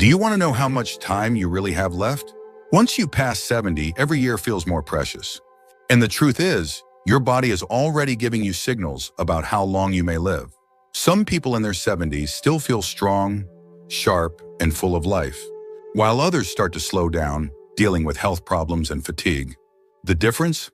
Do you want to know how much time you really have left? Once you pass 70, every year feels more precious. And the truth is, your body is already giving you signals about how long you may live. Some people in their 70s still feel strong, sharp, and full of life, while others start to slow down, dealing with health problems and fatigue. The difference?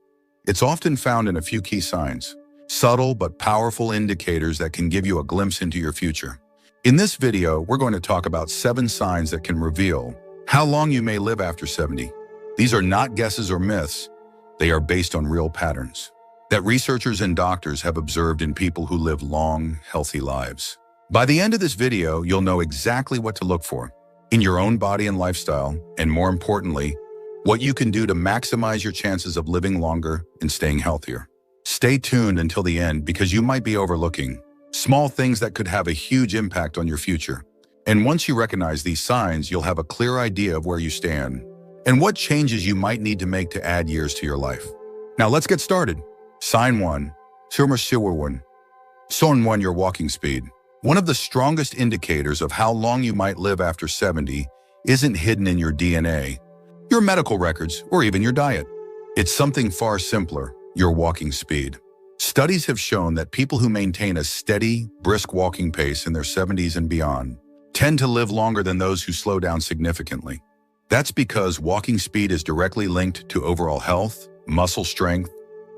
It's often found in a few key signs, subtle but powerful indicators that can give you a glimpse into your future. In this video, we're going to talk about 7 signs that can reveal how long you may live after 70. These are not guesses or myths. They are based on real patterns that researchers and doctors have observed in people who live long, healthy lives. By the end of this video, you'll know exactly what to look for in your own body and lifestyle, and more importantly, what you can do to maximize your chances of living longer and staying healthier. Stay tuned until the end because you might be overlooking small things that could have a huge impact on your future. And once you recognize these signs, you'll have a clear idea of where you stand and what changes you might need to make to add years to your life. Now let's get started. Sign 1. Sign 1, your walking speed. One of the strongest indicators of how long you might live after 70 isn't hidden in your DNA, your medical records, or even your diet. It's something far simpler, your walking speed. Studies have shown that people who maintain a steady, brisk walking pace in their 70s and beyond tend to live longer than those who slow down significantly. That's because walking speed is directly linked to overall health, muscle strength,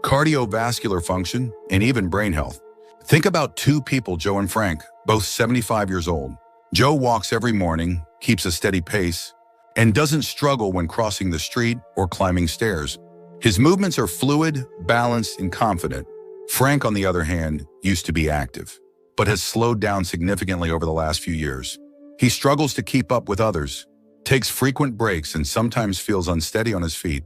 cardiovascular function, and even brain health. Think about 2 people, Joe and Frank, both 75 years old. Joe walks every morning, keeps a steady pace, and doesn't struggle when crossing the street or climbing stairs. His movements are fluid, balanced, and confident. Frank, on the other hand, used to be active, but has slowed down significantly over the last few years. He struggles to keep up with others, takes frequent breaks, and sometimes feels unsteady on his feet.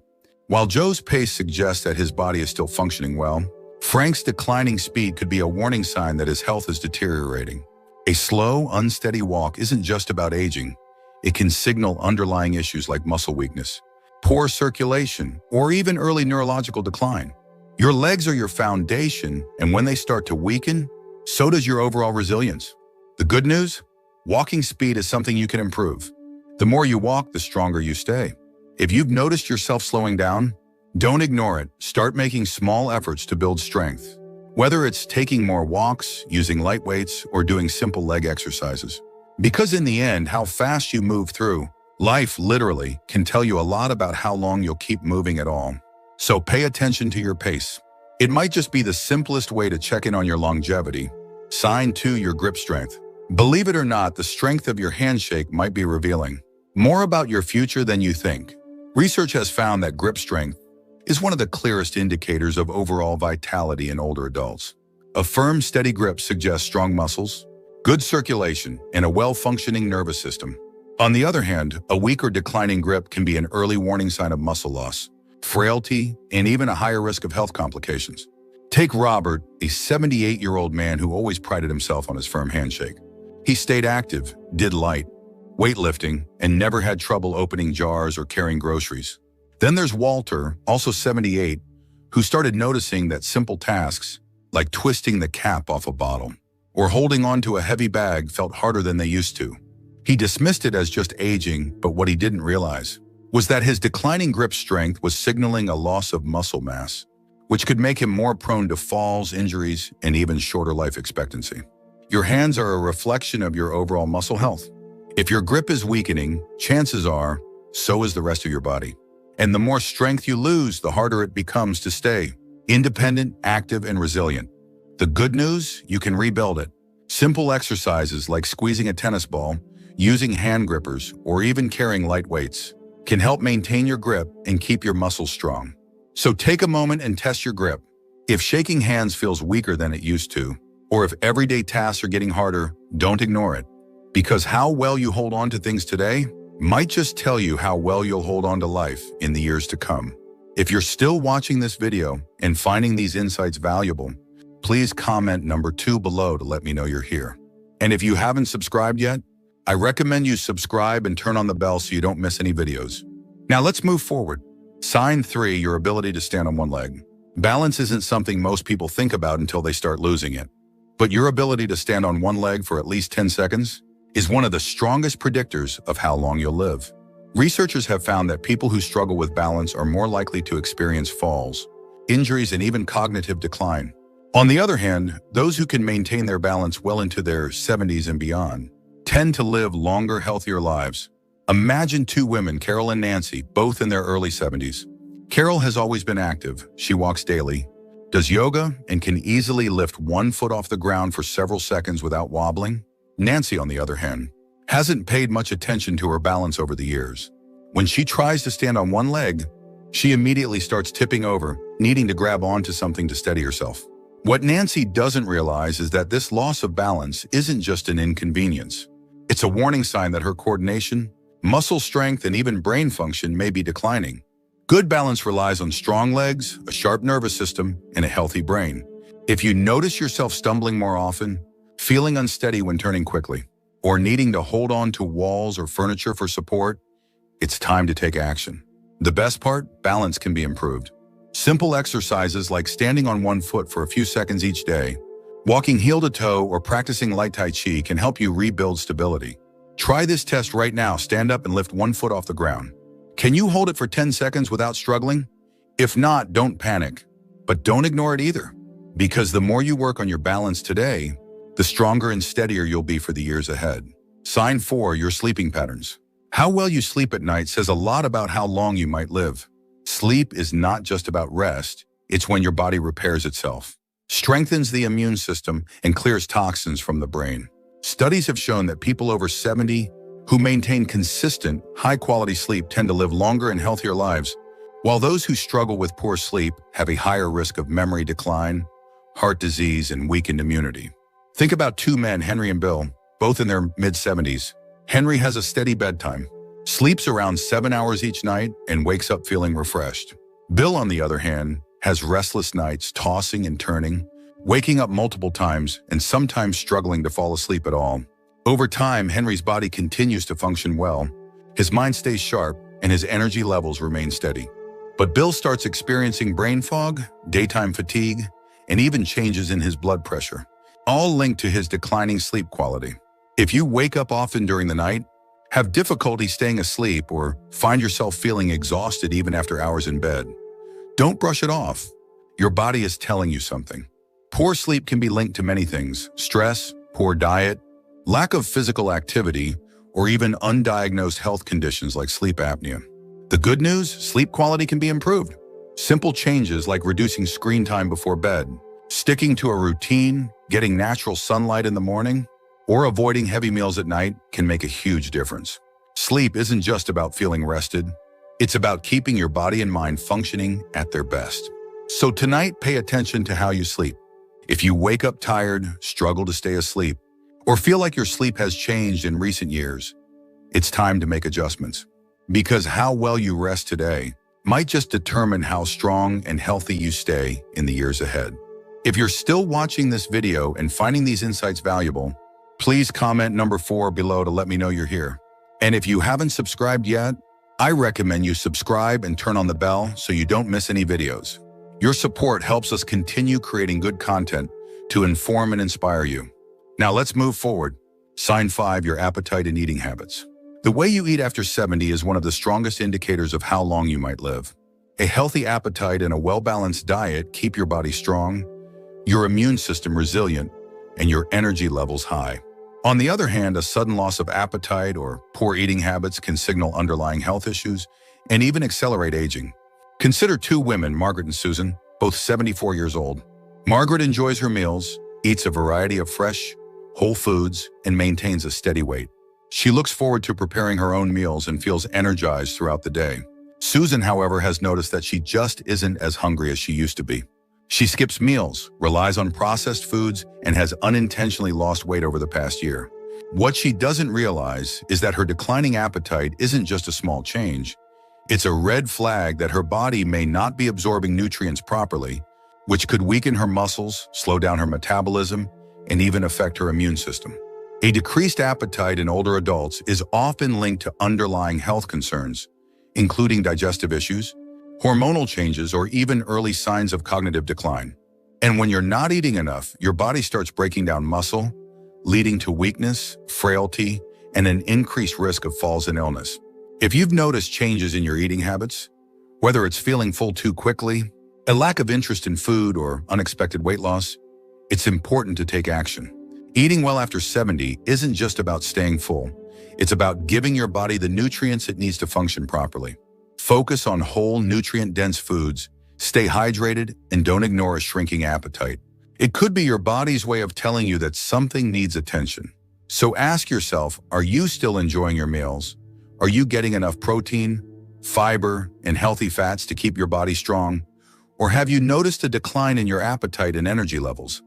While Joe's pace suggests that his body is still functioning well, Frank's declining speed could be a warning sign that his health is deteriorating. A slow, unsteady walk isn't just about aging. It can signal underlying issues like muscle weakness, poor circulation, or even early neurological decline. Your legs are your foundation, and when they start to weaken, so does your overall resilience. The good news? Walking speed is something you can improve. The more you walk, the stronger you stay. If you've noticed yourself slowing down, don't ignore it. Start making small efforts to build strength. Whether it's taking more walks, using light weights, or doing simple leg exercises. Because in the end, how fast you move through life literally can tell you a lot about how long you'll keep moving at all. So pay attention to your pace. It might just be the simplest way to check in on your longevity. Sign 2, your grip strength. Believe it or not, the strength of your handshake might be revealing more about your future than you think. Research has found that grip strength is one of the clearest indicators of overall vitality in older adults. A firm, steady grip suggests strong muscles, good circulation, and a well-functioning nervous system. On the other hand, a weak or declining grip can be an early warning sign of muscle loss, frailty, and even a higher risk of health complications. Take Robert, a 78-year-old man who always prided himself on his firm handshake. He stayed active, did light weightlifting, and never had trouble opening jars or carrying groceries. Then there's Walter, also 78, who started noticing that simple tasks, like twisting the cap off a bottle or holding onto a heavy bag, felt harder than they used to. He dismissed it as just aging, but what he didn't realize was that his declining grip strength was signaling a loss of muscle mass, which could make him more prone to falls, injuries, and even shorter life expectancy. Your hands are a reflection of your overall muscle health. If your grip is weakening, chances are, so is the rest of your body. And the more strength you lose, the harder it becomes to stay independent, active, and resilient. The good news? You can rebuild it. Simple exercises like squeezing a tennis ball, using hand grippers, or even carrying light weights can help maintain your grip and keep your muscles strong. So take a moment and test your grip. If shaking hands feels weaker than it used to, or if everyday tasks are getting harder, don't ignore it. Because how well you hold on to things today might just tell you how well you'll hold on to life in the years to come. If you're still watching this video and finding these insights valuable, please comment number 2 below to let me know you're here. And if you haven't subscribed yet, I recommend you subscribe and turn on the bell so you don't miss any videos. Now let's move forward. Sign 3, your ability to stand on one leg. Balance isn't something most people think about until they start losing it. But your ability to stand on one leg for at least 10 seconds is one of the strongest predictors of how long you'll live. Researchers have found that people who struggle with balance are more likely to experience falls, injuries, and even cognitive decline. On the other hand, those who can maintain their balance well into their 70s and beyond tend to live longer, healthier lives. Imagine two women, Carol and Nancy, both in their early 70s. Carol has always been active. She walks daily, does yoga, and can easily lift one foot off the ground for several seconds without wobbling. Nancy, on the other hand, hasn't paid much attention to her balance over the years. When she tries to stand on one leg, she immediately starts tipping over, needing to grab onto something to steady herself. What Nancy doesn't realize is that this loss of balance isn't just an inconvenience. It's a warning sign that her coordination, muscle strength, and even brain function may be declining. Good balance relies on strong legs, a sharp nervous system, and a healthy brain. If you notice yourself stumbling more often, feeling unsteady when turning quickly, or needing to hold on to walls or furniture for support, it's time to take action. The best part, balance can be improved. Simple exercises like standing on one foot for a few seconds each day, walking heel to toe, or practicing light Tai Chi can help you rebuild stability. Try this test right now. Stand up and lift 1 foot off the ground. Can you hold it for 10 seconds without struggling? If not, don't panic, but don't ignore it either. Because the more you work on your balance today, the stronger and steadier you'll be for the years ahead. Sign 4, your sleeping patterns. How well you sleep at night says a lot about how long you might live. Sleep is not just about rest, it's when your body repairs itself, strengthens the immune system, and clears toxins from the brain. Studies have shown that people over 70 who maintain consistent, high-quality sleep tend to live longer and healthier lives, while those who struggle with poor sleep have a higher risk of memory decline, heart disease, and weakened immunity. Think about two men, Henry and Bill, both in their mid-70s. Henry has a steady bedtime, sleeps around 7 hours each night, and wakes up feeling refreshed. Bill, on the other hand, has restless nights, tossing and turning, waking up multiple times, and sometimes struggling to fall asleep at all. Over time, Henry's body continues to function well, his mind stays sharp, and his energy levels remain steady. But Bill starts experiencing brain fog, daytime fatigue, and even changes in his blood pressure, all linked to his declining sleep quality. If you wake up often during the night, have difficulty staying asleep, or find yourself feeling exhausted even after hours in bed, don't brush it off. Your body is telling you something. Poor sleep can be linked to many things: stress, poor diet, lack of physical activity, or even undiagnosed health conditions like sleep apnea. The good news, sleep quality can be improved. Simple changes like reducing screen time before bed, sticking to a routine, getting natural sunlight in the morning, or avoiding heavy meals at night can make a huge difference. Sleep isn't just about feeling rested. It's about keeping your body and mind functioning at their best. So tonight, pay attention to how you sleep. If you wake up tired, struggle to stay asleep, or feel like your sleep has changed in recent years, it's time to make adjustments. Because how well you rest today might just determine how strong and healthy you stay in the years ahead. If you're still watching this video and finding these insights valuable, please comment number 4 below to let me know you're here. And if you haven't subscribed yet, I recommend you subscribe and turn on the bell so you don't miss any videos. Your support helps us continue creating good content to inform and inspire you. Now let's move forward. Sign 5, your appetite and eating habits. The way you eat after 70 is one of the strongest indicators of how long you might live. A healthy appetite and a well-balanced diet keep your body strong, your immune system resilient, and your energy levels high. On the other hand, a sudden loss of appetite or poor eating habits can signal underlying health issues and even accelerate aging. Consider two women, Margaret and Susan, both 74 years old. Margaret enjoys her meals, eats a variety of fresh, whole foods, and maintains a steady weight. She looks forward to preparing her own meals and feels energized throughout the day. Susan, however, has noticed that she just isn't as hungry as she used to be. She skips meals, relies on processed foods, and has unintentionally lost weight over the past year. What she doesn't realize is that her declining appetite isn't just a small change. It's a red flag that her body may not be absorbing nutrients properly, which could weaken her muscles, slow down her metabolism, and even affect her immune system. A decreased appetite in older adults is often linked to underlying health concerns, including digestive issues, hormonal changes, or even early signs of cognitive decline. And when you're not eating enough, your body starts breaking down muscle, leading to weakness, frailty, and an increased risk of falls and illness. If you've noticed changes in your eating habits, whether it's feeling full too quickly, a lack of interest in food, or unexpected weight loss, it's important to take action. Eating well after 70 isn't just about staying full. It's about giving your body the nutrients it needs to function properly. Focus on whole, nutrient-dense foods, stay hydrated, and don't ignore a shrinking appetite. It could be your body's way of telling you that something needs attention. So ask yourself, are you still enjoying your meals? Are you getting enough protein, fiber, and healthy fats to keep your body strong? Or have you noticed a decline in your appetite and energy levels?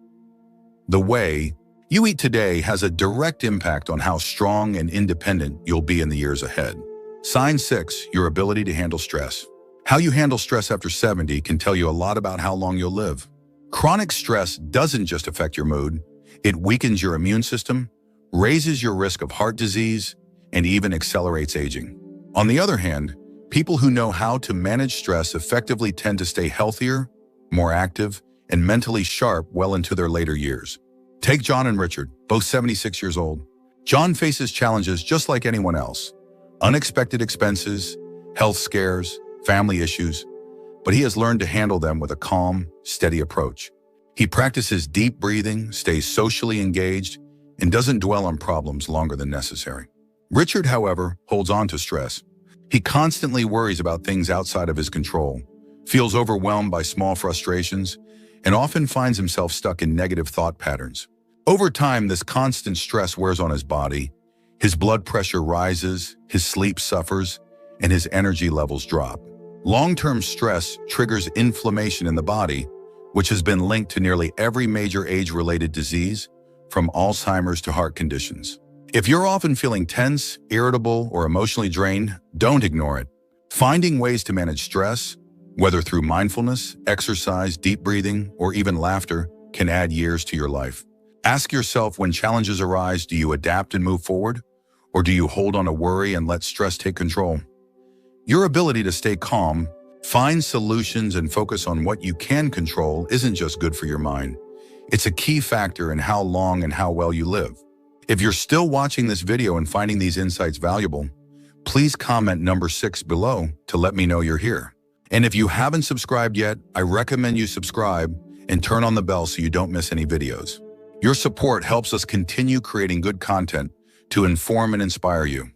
The way you eat today has a direct impact on how strong and independent you'll be in the years ahead. Sign 6, your ability to handle stress. How you handle stress after 70 can tell you a lot about how long you'll live. Chronic stress doesn't just affect your mood, it weakens your immune system, raises your risk of heart disease, and even accelerates aging. On the other hand, people who know how to manage stress effectively tend to stay healthier, more active, and mentally sharp well into their later years. Take John and Richard, both 76 years old. John faces challenges just like anyone else. Unexpected expenses, health scares, family issues, but he has learned to handle them with a calm, steady approach. He practices deep breathing, stays socially engaged, and doesn't dwell on problems longer than necessary. Richard, however, holds on to stress. He constantly worries about things outside of his control, feels overwhelmed by small frustrations, and often finds himself stuck in negative thought patterns. Over time, this constant stress wears on his body. His blood pressure rises, his sleep suffers, and his energy levels drop. Long-term stress triggers inflammation in the body, which has been linked to nearly every major age-related disease, from Alzheimer's to heart conditions. If you're often feeling tense, irritable, or emotionally drained, don't ignore it. Finding ways to manage stress, whether through mindfulness, exercise, deep breathing, or even laughter, can add years to your life. Ask yourself, when challenges arise, do you adapt and move forward? Or do you hold on to worry and let stress take control? Your ability to stay calm, find solutions, and focus on what you can control isn't just good for your mind. It's a key factor in how long and how well you live. If you're still watching this video and finding these insights valuable, please comment number 6 below to let me know you're here. And if you haven't subscribed yet, I recommend you subscribe and turn on the bell so you don't miss any videos. Your support helps us continue creating good content to inform and inspire you.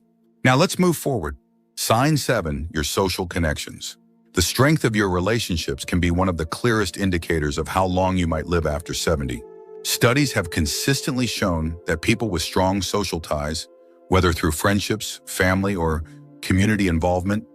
Now let's move forward. Sign 7, your social connections. The strength of your relationships can be one of the clearest indicators of how long you might live after 70. Studies have consistently shown that people with strong social ties, whether through friendships, family, or community involvement,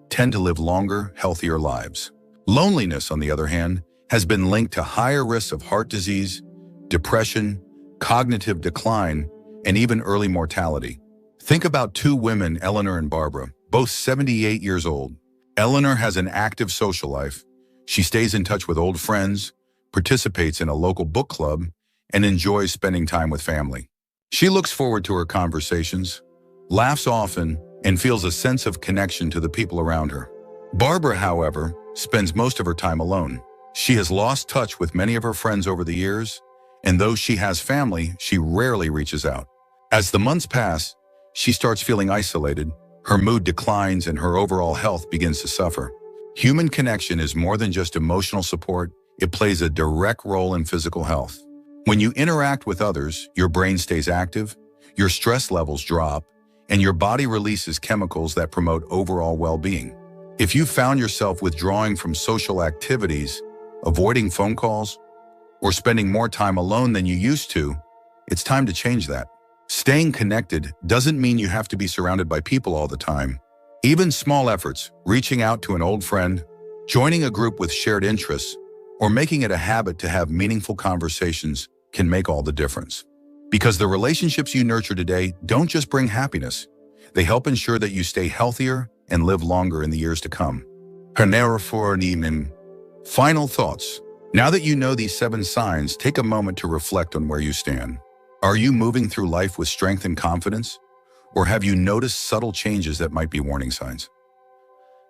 tend to live longer, healthier lives. Loneliness, on the other hand, has been linked to higher risks of heart disease, depression, cognitive decline, and even early mortality. Think about 2 women, Eleanor and Barbara, both 78 years old. Eleanor has an active social life. She stays in touch with old friends, participates in a local book club, and enjoys spending time with family. She looks forward to her conversations, laughs often, and feels a sense of connection to the people around her. Barbara, however, spends most of her time alone. She has lost touch with many of her friends over the years, and though she has family, she rarely reaches out. As the months pass, she starts feeling isolated, her mood declines, and her overall health begins to suffer. Human connection is more than just emotional support. It plays a direct role in physical health. When you interact with others, your brain stays active, your stress levels drop, and your body releases chemicals that promote overall well-being. If you found yourself withdrawing from social activities, avoiding phone calls, or spending more time alone than you used to, it's time to change that. Staying connected doesn't mean you have to be surrounded by people all the time. Even small efforts, reaching out to an old friend, joining a group with shared interests, or making it a habit to have meaningful conversations can make all the difference. Because the relationships you nurture today don't just bring happiness, they help ensure that you stay healthier and live longer in the years to come. Final thoughts. Now that you know these 7 signs, take a moment to reflect on where you stand. Are you moving through life with strength and confidence? Or have you noticed subtle changes that might be warning signs?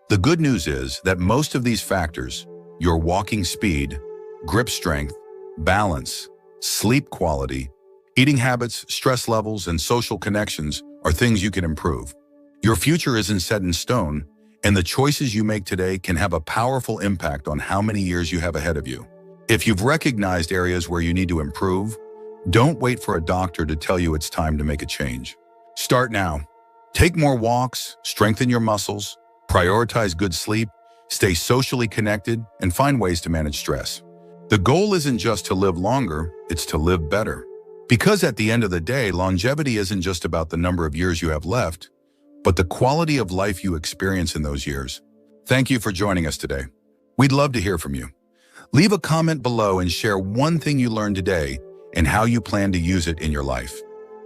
The good news is that most of these factors, your walking speed, grip strength, balance, sleep quality, Eating habits, stress levels, and social connections are things you can improve. Your future isn't set in stone, and the choices you make today can have a powerful impact on how many years you have ahead of you. If you've recognized areas where you need to improve, don't wait for a doctor to tell you it's time to make a change. Start now. Take more walks, strengthen your muscles, prioritize good sleep, stay socially connected, and find ways to manage stress. The goal isn't just to live longer, it's to live better. Because at the end of the day, longevity isn't just about the number of years you have left, but the quality of life you experience in those years. Thank you for joining us today. We'd love to hear from you. Leave a comment below and share one thing you learned today and how you plan to use it in your life.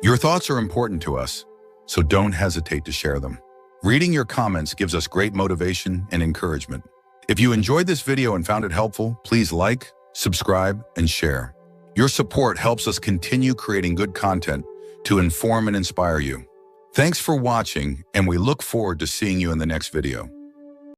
Your thoughts are important to us, so don't hesitate to share them. Reading your comments gives us great motivation and encouragement. If you enjoyed this video and found it helpful, please like, subscribe, and share. Your support helps us continue creating good content to inform and inspire you. Thanks for watching, and we look forward to seeing you in the next video.